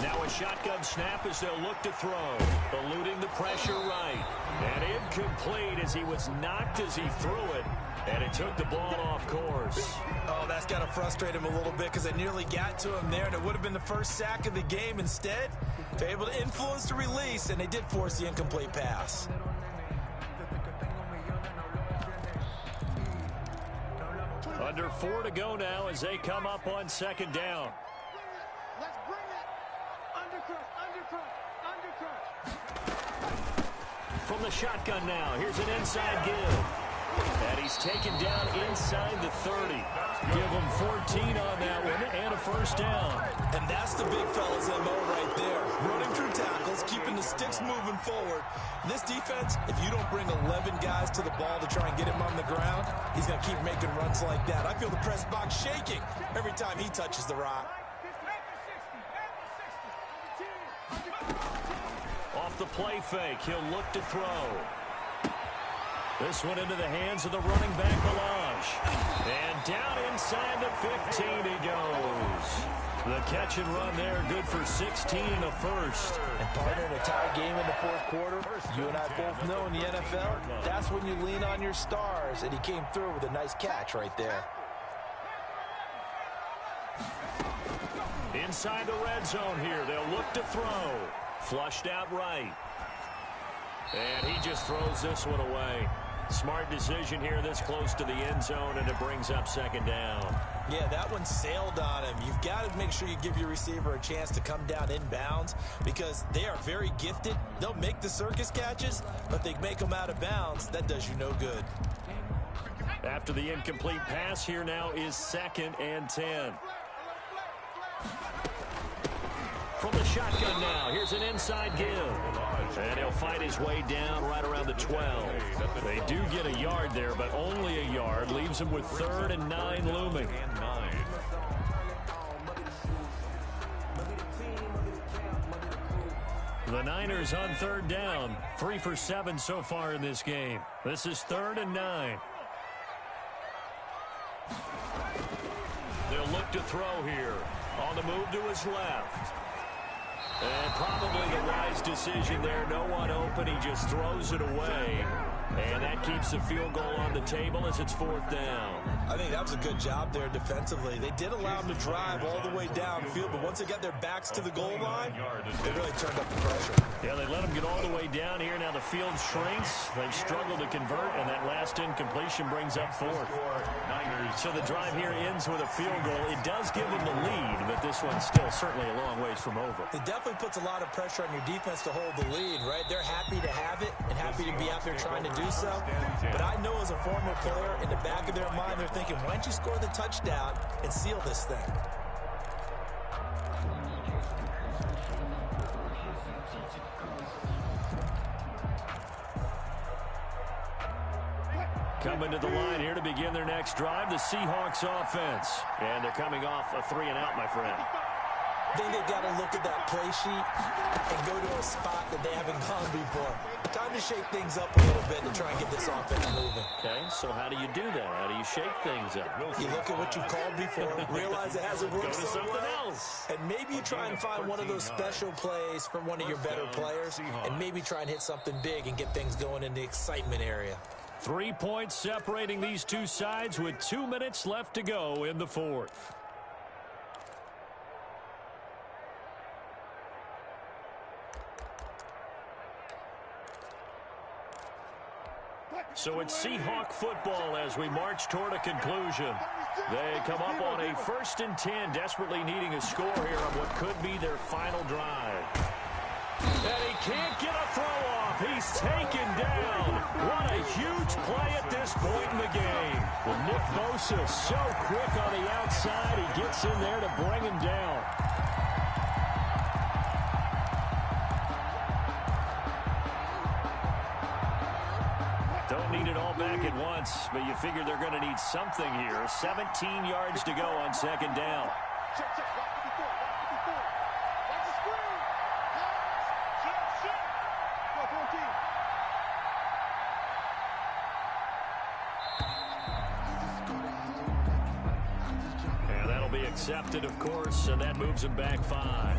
Speaker 1: Now a shotgun snap as they'll look to throw. Eluding the pressure right. And incomplete as he was knocked as he threw it. And it took the ball off course.
Speaker 2: Oh, that's got to frustrate him a little bit because they nearly got to him there, and it would have been the 1st sack of the game. Instead, they're able to influence the release, and they did force the incomplete pass.
Speaker 1: Under 4 to go now as they come up on 2nd down.
Speaker 4: Let's bring it. Undercut.
Speaker 1: From the shotgun now, here's an inside give. And he's taken down inside the 30. Give him 14 on that one and a 1st down.
Speaker 2: And that's the big fella's MO right there. Running through tackles, keeping the sticks moving forward. This defense, if you don't bring 11 guys to the ball to try and get him on the ground, he's going to keep making runs like that. I feel the press box shaking every time he touches the rock.
Speaker 1: Off the play fake, he'll look to throw. This one into the hands of the running back, Balaj. And down inside the 15 he goes. The catch and run there, good for 16 and a first.
Speaker 2: And partner, in a tie game in the fourth quarter, you and I both know in the NFL, that's when you lean on your stars. And he came through with a nice catch right there.
Speaker 1: Inside the red zone here, they'll look to throw. Flushed out right. And he just throws this one away. Smart decision here this close to the end zone, and it brings up second down.
Speaker 2: Yeah, that one sailed on him. You've got to make sure you give your receiver a chance to come down inbounds because they are very gifted. They'll make the circus catches, but they make them out of bounds. That does you no good.
Speaker 1: After the incomplete pass, here now is 2nd and 10. From the shotgun now, here's an inside give. And he'll fight his way down right around the 12. They do get a yard there, but only a yard. Leaves him with 3rd and 9 looming. The Niners on 3rd down. 3 for 7 so far in this game. This is 3rd and 9. They'll look to throw here. On the move to his left. And probably the wise decision there. No one open. He just throws it away. And that keeps the field goal on the table as it's 4th down.
Speaker 2: I think that was a good job there defensively. They did allow him to drive all the way downfield, but once they got their backs to the goal line, they really turned up the pressure.
Speaker 1: Yeah, they let him get all the way down here. Now the field shrinks. They've struggled to convert, and that last incompletion brings up 4th. So the drive here ends with a field goal. It does give them the lead, but this one's still certainly a long ways from over.
Speaker 2: It definitely puts a lot of pressure on your defense to hold the lead, right? They're happy to have it and happy to be out there trying to do so. But I know as a former player, in the back of their mind, they're thinking, why don't you score the touchdown and seal this thing?
Speaker 1: Coming to the line here to begin their next drive, the Seahawks offense. And they're coming off a 3-and-out, my friend.
Speaker 2: I think they've got to look at that play sheet and go to a spot that they haven't gone before. Time to shake things up a little bit to try and get this offense moving.
Speaker 1: Okay, so how do you do that? How do you shake things up?
Speaker 2: You look at what you called before, realize it hasn't worked
Speaker 1: Go to
Speaker 2: so
Speaker 1: something
Speaker 2: well,
Speaker 1: else.
Speaker 2: and maybe you try and find one of those special plays from one of your better players, and maybe try and hit something big and get things going in the excitement area.
Speaker 1: 3 points separating these two sides with 2 minutes left to go in the 4th. So it's Seahawk football as we march toward a conclusion. They come up on a 1st and 10, desperately needing a score here on what could be their final drive. And he can't get a throw off. He's taken down. What a huge play at this point in the game. Well, Nick Bosa so quick on the outside. He gets in there to bring him down. Don't need it all back at once, but you figure they're going to need something here. 17 yards to go on 2nd down.
Speaker 4: Check, check. Watch the screen. Check. Go, 14.
Speaker 1: And that'll be accepted, of course, and that moves him back 5.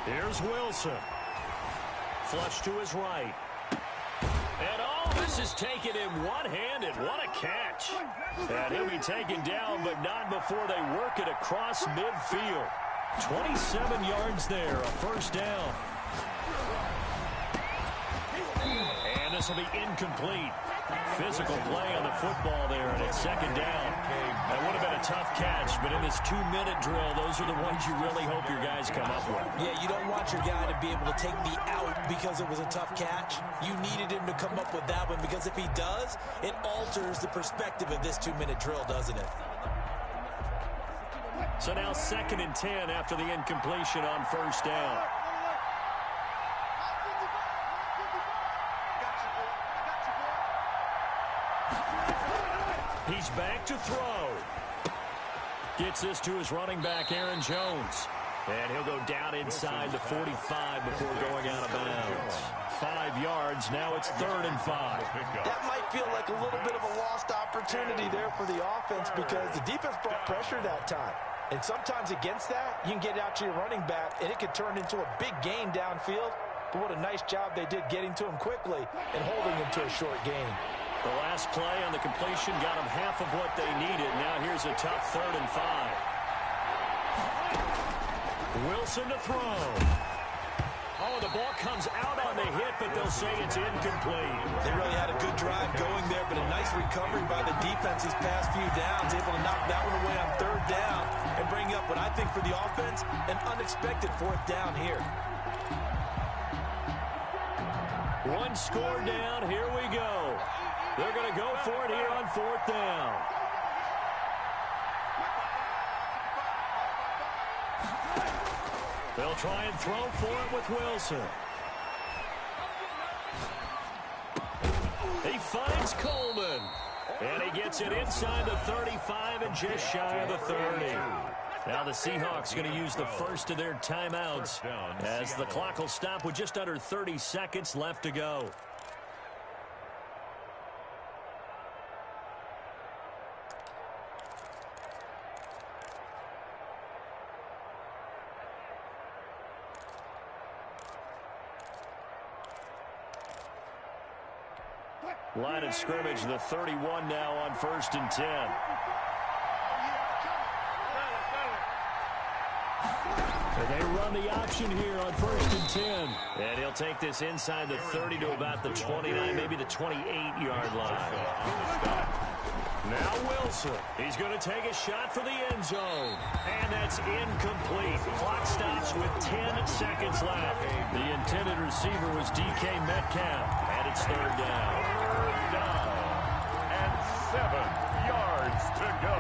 Speaker 1: Here's Wilson. Flush to his right. And all this is taken in one-handed. What a catch. And he'll be taken down, but not before they work it across midfield. 27 yards there, a 1st down. And this will be incomplete. Physical play on the football there, and it's 2nd down. That would have been a tough catch, but in this 2-minute drill, those are the ones you really hope your guys come up with.
Speaker 2: Yeah, you don't want your guy to be able to take the out because it was a tough catch. You needed him to come up with that one because if he does, it alters the perspective of this 2-minute drill, doesn't it?
Speaker 1: So now 2nd and 10 after the incompletion on 1st down. He's back to throw. Gets this to his running back, Aaron Jones. And he'll go down inside the 45 before going out of bounds. 5 yards. Now it's 3rd and 5.
Speaker 2: That might feel like a little bit of a lost opportunity there for the offense because the defense brought pressure that time. And sometimes against that, you can get out to your running back, and it could turn into a big gain downfield. But what a nice job they did getting to him quickly and holding him to a short gain.
Speaker 1: The last play on the completion got them half of what they needed. Now here's a tough 3rd and 5. Wilson to throw. Oh, the ball comes out on the hit, but they'll say it's incomplete.
Speaker 2: They really had a good drive going there, but a nice recovery by the defense these past few downs, able to knock that one away on 3rd down and bring up what I think for the offense, an unexpected 4th down here.
Speaker 1: One score down. Here we go. They're going to go for it here on 4th down. They'll try and throw for it with Wilson. He finds Coleman. And he gets it inside the 35 and just shy of the 30. Now the Seahawks going to use the first of their timeouts as the clock will stop with just under 30 seconds left to go. Line of scrimmage, the 31 now on 1st and 10. And they run the option here on 1st and 10. And he'll take this inside the 30 to about the 29, maybe the 28-yard line. Now Wilson. He's going to take a shot for the end zone. And that's incomplete. Clock stops with 10 seconds left. The intended receiver was DK Metcalf. And it's 3rd down.
Speaker 3: 3rd down. And 7 yards to go.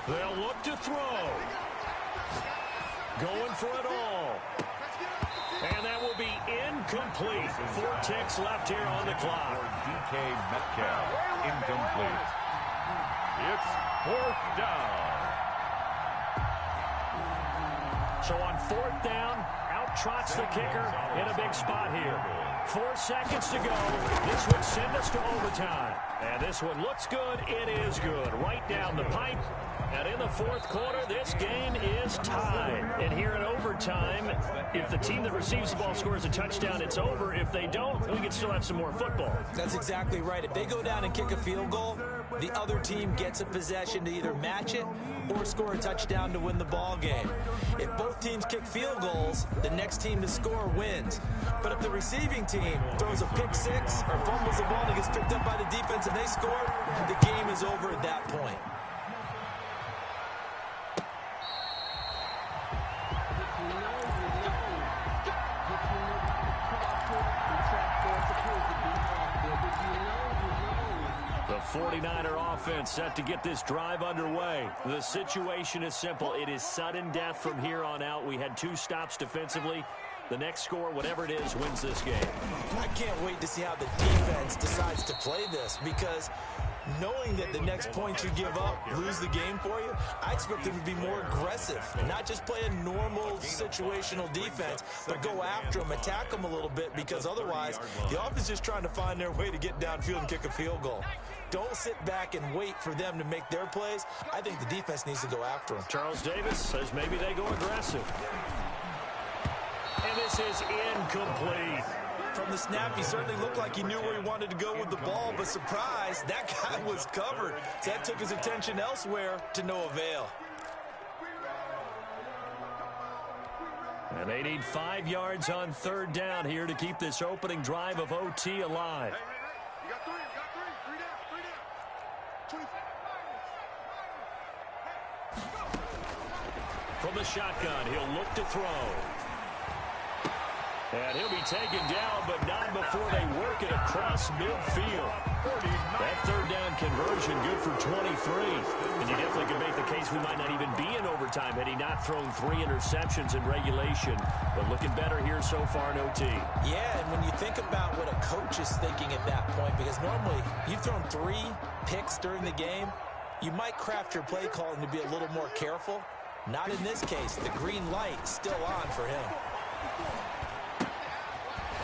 Speaker 1: They'll look to throw. Going for it all. And that will be incomplete. 4 ticks left here on the clock.
Speaker 3: DK Metcalf, incomplete. It's 4th down.
Speaker 1: So on 4th down, out trots the kicker in a big spot here. 4 seconds to go. This would send us to overtime. And this one looks good. It is good. Right down the pipe. And in the 4th quarter, this game is tied. And here in overtime, if the team that receives the ball scores a touchdown, it's over. If they don't, we can still have some more football.
Speaker 2: That's exactly right. If they go down and kick a field goal, the other team gets a possession to either match it or score a touchdown to win the ball game. If both teams kick field goals, the next team to score wins. But if the receiving team throws a pick six or fumbles the ball and it gets picked up by the defense and they score, the game is over at that point.
Speaker 1: The 49er offense set to get this drive underway. The situation is simple. It is sudden death from here on out. We had 2 stops defensively. The next score, whatever it is, wins this game.
Speaker 2: I can't wait to see how the defense decides to play this because knowing that the next point you give up, lose the game for you, I expect them to be more aggressive. Not just play a normal situational defense, but go after them, attack them a little bit because otherwise the offense is just trying to find their way to get downfield and kick a field goal. Don't sit back and wait for them to make their plays. I think the defense needs to go after them.
Speaker 1: Charles Davis says maybe they go aggressive. And this is incomplete.
Speaker 2: From the snap, he certainly looked like he knew where he wanted to go with the ball, but surprise, that guy was covered. So that took his attention elsewhere to no avail.
Speaker 1: And they need 5 yards on 3rd down here to keep this opening drive of OT alive.
Speaker 4: You got 3 down. 25.
Speaker 1: From the shotgun, he'll look to throw. And he'll be taken down, but not before they work it across midfield. That third down conversion good for 23. And you definitely could make the case we might not even be in overtime had he not thrown 3 interceptions in regulation. But looking better here so far in OT.
Speaker 2: Yeah, and when you think about what a coach is thinking at that point, because normally you've thrown 3 picks during the game, you might craft your play calling to be a little more careful. Not in this case. The green light is still on for him.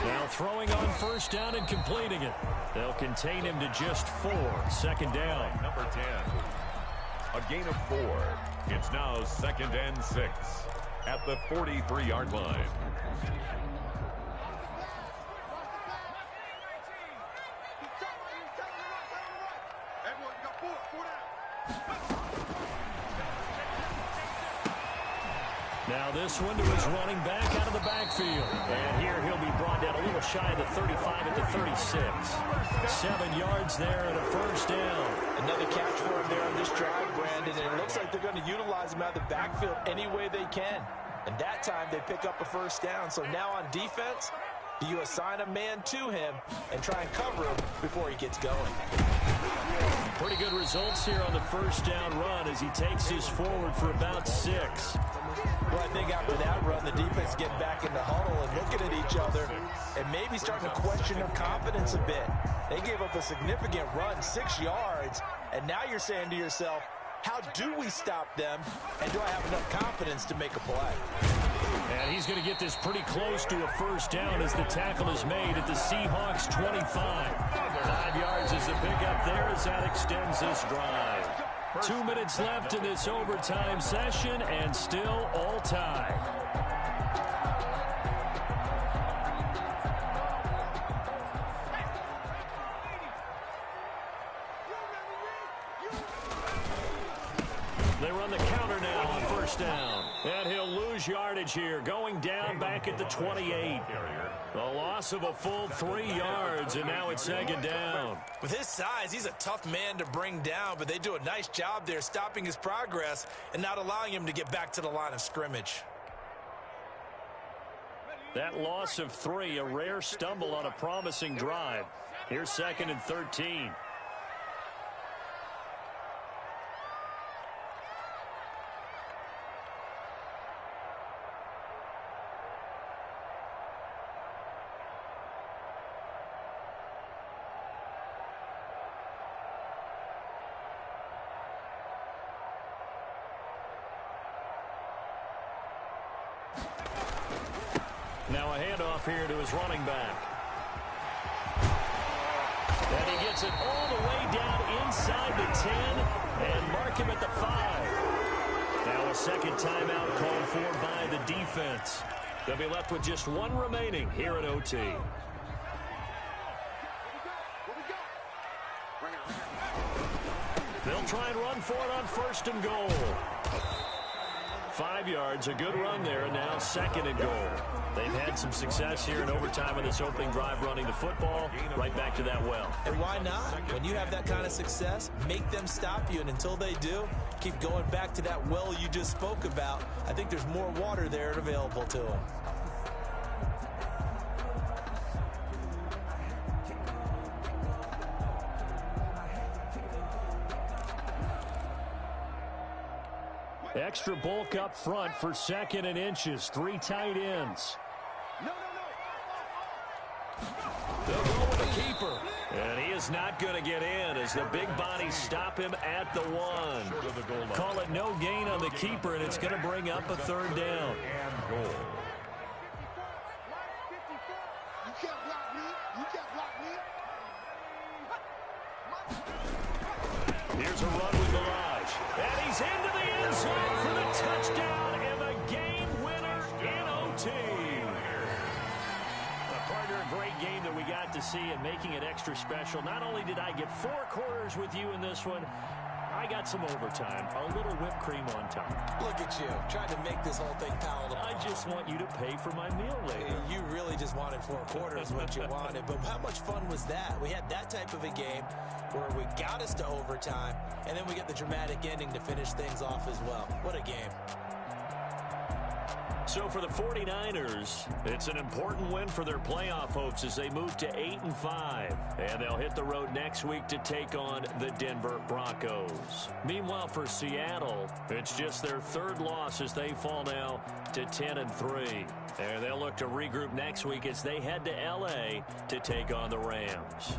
Speaker 1: Now throwing on first down and completing it. They'll contain him to just 4. Second down.
Speaker 3: Number 10. A gain of 4. It's now 2nd and 6 at the 43-yard line.
Speaker 1: Now this one to his running back out of the backfield. And here he'll be brought down a little shy of the 35 at the 36. 7 yards there and a first down.
Speaker 2: Another catch for him there on this drive, Brandon, and it looks like they're going to utilize him out of the backfield any way they can. And that time they pick up a first down. So now on defense, you assign a man to him and try and cover him before he gets going.
Speaker 1: Pretty good results here on the first down run as he takes his forward for about 6.
Speaker 2: Well, I think after that run, the defense get back in the huddle and looking at each other and maybe starting to question their confidence a bit. They gave up a significant run, 6 yards, and now you're saying to yourself, how do we stop them, and do I have enough confidence to make a play?
Speaker 1: And he's going to get this pretty close to a first down as the tackle is made at the Seahawks 25. 5 yards is the pickup there as that extends this drive. 2 minutes left in this overtime session and still all tied. They run the counter now on first down. And he'll lose yardage here, going down back at the 28. A loss of a full 3 yards, and now it's second down.
Speaker 2: With his size, he's a tough man to bring down, but they do a nice job there stopping his progress and not allowing him to get back to the line of scrimmage.
Speaker 1: That loss of 3, a rare stumble on a promising drive. Here's 2nd and 13. Now a handoff here to his running back. And he gets it all the way down inside the 10 and mark him at the 5. Now a second timeout called for by the defense. They'll be left with just 1 remaining here at OT. They'll try and run for it on first and goal. 5 yards, a good run there, and now 2nd and goal. They've had some success here in overtime in this opening drive running the football. Right back to that well.
Speaker 2: And why not? When you have that kind of success, make them stop you, and until they do, keep going back to that well you just spoke about. I think there's more water there available to them.
Speaker 1: Extra bulk up front for 2nd and inches. 3 tight ends. They'll go with the keeper. And he is not going to get in as the big bodies stop him at the 1. Call it no gain on the keeper, and it's going to bring up a 3rd down.
Speaker 3: And goal.
Speaker 1: Here's a run with Mirage. And he's into the end zone for the touchdown and the game winner in OT. Partner, a great game that we got to see and making it extra special. Not only did I get 4 quarters with you in this one, I got some overtime, a little whipped cream on top.
Speaker 2: Look at you, trying to make this whole thing palatable.
Speaker 1: I just want you to pay for my meal later.
Speaker 2: You really just wanted 4 quarters, what you wanted. But how much fun was that? We had that type of a game where we got us to overtime, and then we get the dramatic ending to finish things off as well. What a game.
Speaker 1: So for the 49ers, it's an important win for their playoff hopes as they move to 8-5. And they'll hit the road next week to take on the Denver Broncos. Meanwhile, for Seattle, it's just their third loss as they fall now to 10-3. And they'll look to regroup next week as they head to L.A. to take on the Rams.